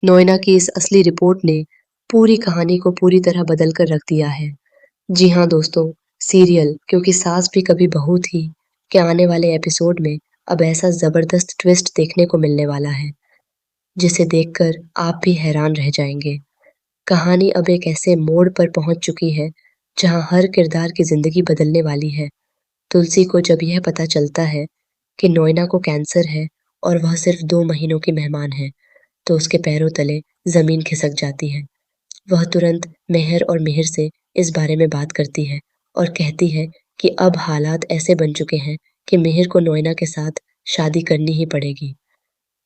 नोएना की इस असली रिपोर्ट ने पूरी कहानी को पूरी तरह बदल कर रख दिया है। जी हाँ दोस्तों, सीरियल क्योंकि सास भी कभी बहू थी के आने वाले एपिसोड में अब ऐसा ज़बरदस्त ट्विस्ट देखने को मिलने वाला है, जिसे देखकर आप भी हैरान रह जाएँगे। कहानी अब एक ऐसे मोड़ पर पहुँच चुकी है, जहाँ हर किरदार की ज़िंदगी बदलने वाली है। तुलसी को जब यह पता चलता है कि नोएना को कैंसर है और वह सिर्फ 2 महीनों की मेहमान है, तो उसके पैरों तले ज़मीन खिसक जाती है। वह तुरंत मेहर और मिहिर से इस बारे में बात करती है और कहती है कि अब हालात ऐसे बन चुके हैं कि मिहिर को नोएना के साथ शादी करनी ही पड़ेगी।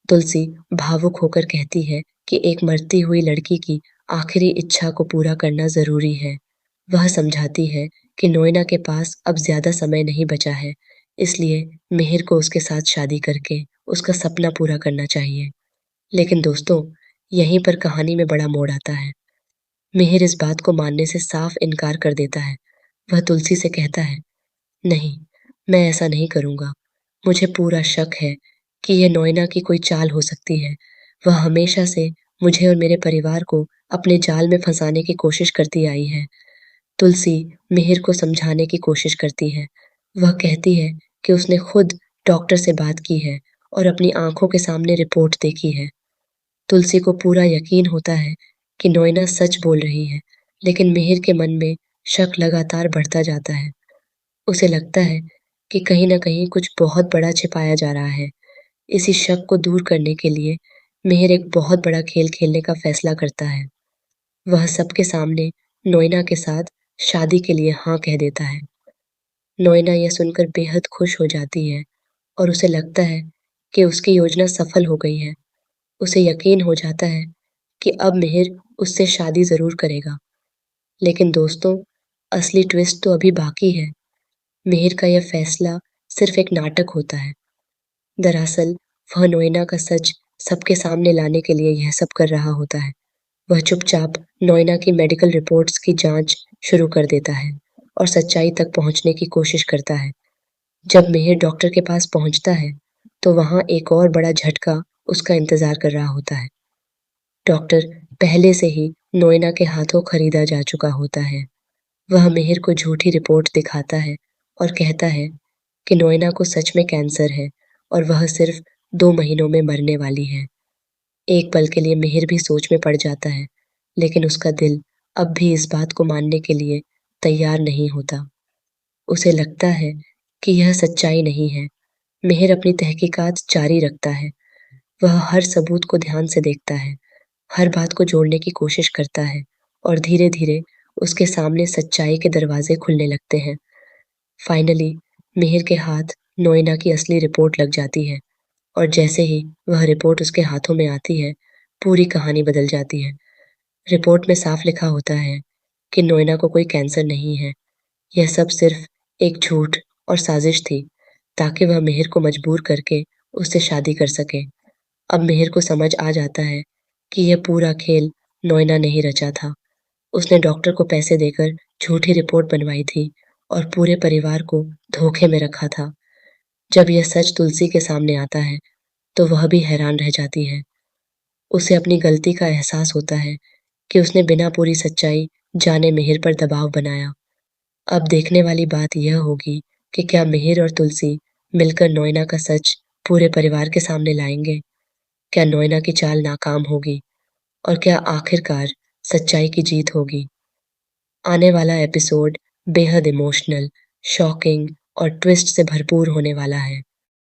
तुलसी भावुक होकर कहती है कि एक मरती हुई लड़की की आखिरी इच्छा को पूरा करना ज़रूरी है। वह समझाती है कि नोएना के पास अब ज़्यादा समय नहीं बचा है, इसलिए मिहिर को उसके साथ शादी करके उसका सपना पूरा करना चाहिए। लेकिन दोस्तों, यहीं पर कहानी में बड़ा मोड़ आता है। मिहिर इस बात को मानने से साफ इनकार कर देता है। वह तुलसी से कहता है, नहीं, मैं ऐसा नहीं करूँगा। मुझे पूरा शक है कि ये नोएना की कोई चाल हो सकती है। वह हमेशा से मुझे और मेरे परिवार को अपने जाल में फँसाने की कोशिश करती आई है। तुलसी मिहिर को समझाने की कोशिश करती है। वह कहती है कि उसने खुद डॉक्टर से बात की है और अपनी आँखों के सामने रिपोर्ट देखी है। तुलसी को पूरा यकीन होता है कि नोएना सच बोल रही है, लेकिन मिहिर के मन में शक लगातार बढ़ता जाता है। उसे लगता है कि कहीं न कहीं कुछ बहुत बड़ा छिपाया जा रहा है। इसी शक को दूर करने के लिए मिहिर एक बहुत बड़ा खेल खेलने का फैसला करता है। वह सबके सामने नोएना के साथ शादी के लिए हाँ कह देता है। नोएना यह सुनकर बेहद खुश हो जाती है और उसे लगता है कि उसकी योजना सफल हो गई है। उसे यकीन हो जाता है कि अब मिहिर उससे शादी ज़रूर करेगा। लेकिन दोस्तों, असली ट्विस्ट तो अभी बाकी है। मिहिर का यह फैसला सिर्फ एक नाटक होता है। दरअसल, वह नोएना का सच सबके सामने लाने के लिए यह सब कर रहा होता है। वह चुपचाप नोएना की मेडिकल रिपोर्ट्स की जांच शुरू कर देता है और सच्चाई तक पहुंचने की कोशिश करता है। जब मिहिर डॉक्टर के पास पहुंचता है, तो वहां एक और बड़ा झटका उसका इंतजार कर रहा होता है। डॉक्टर पहले से ही नोएना के हाथों खरीदा जा चुका होता है। वह मिहिर को झूठी रिपोर्ट दिखाता है और कहता है कि नोएना को सच में कैंसर है और वह सिर्फ 2 महीनों में मरने वाली है। एक पल के लिए मिहिर भी सोच में पड़ जाता है, लेकिन उसका दिल अब भी इस बात को मानने के लिए तैयार नहीं होता। उसे लगता है कि यह सच्चाई नहीं है। मिहिर अपनी तहकीकात जारी रखता है। वह हर सबूत को ध्यान से देखता है, हर बात को जोड़ने की कोशिश करता है और धीरे-धीरे उसके सामने सच्चाई के दरवाजे खुलने लगते हैं। फाइनली मिहिर के हाथ नोएना की असली रिपोर्ट लग जाती है और जैसे ही वह रिपोर्ट उसके हाथों में आती है, पूरी कहानी बदल जाती है। रिपोर्ट में साफ लिखा होता है कि नोएना को कोई कैंसर नहीं है। यह सब सिर्फ एक झूठ और साजिश थी, ताकि वह मिहिर को मजबूर करके उससे शादी कर सके। अब मिहिर को समझ आ जाता है कि यह पूरा खेल नोएना ने ही रचा था। उसने डॉक्टर को पैसे देकर झूठी रिपोर्ट बनवाई थी और पूरे परिवार को धोखे में रखा था। जब यह सच तुलसी के सामने आता है, तो वह भी हैरान रह जाती है। उसे अपनी गलती का एहसास होता है कि उसने बिना पूरी सच्चाई जाने मिहिर पर दबाव बनाया। अब देखने वाली बात यह होगी कि क्या मिहिर और तुलसी मिलकर नोएना का सच पूरे परिवार के सामने लाएंगे? क्या नोएना की चाल नाकाम होगी और क्या आखिरकार सच्चाई की जीत होगी? आने वाला एपिसोड बेहद इमोशनल, शॉकिंग और ट्विस्ट से भरपूर होने वाला है।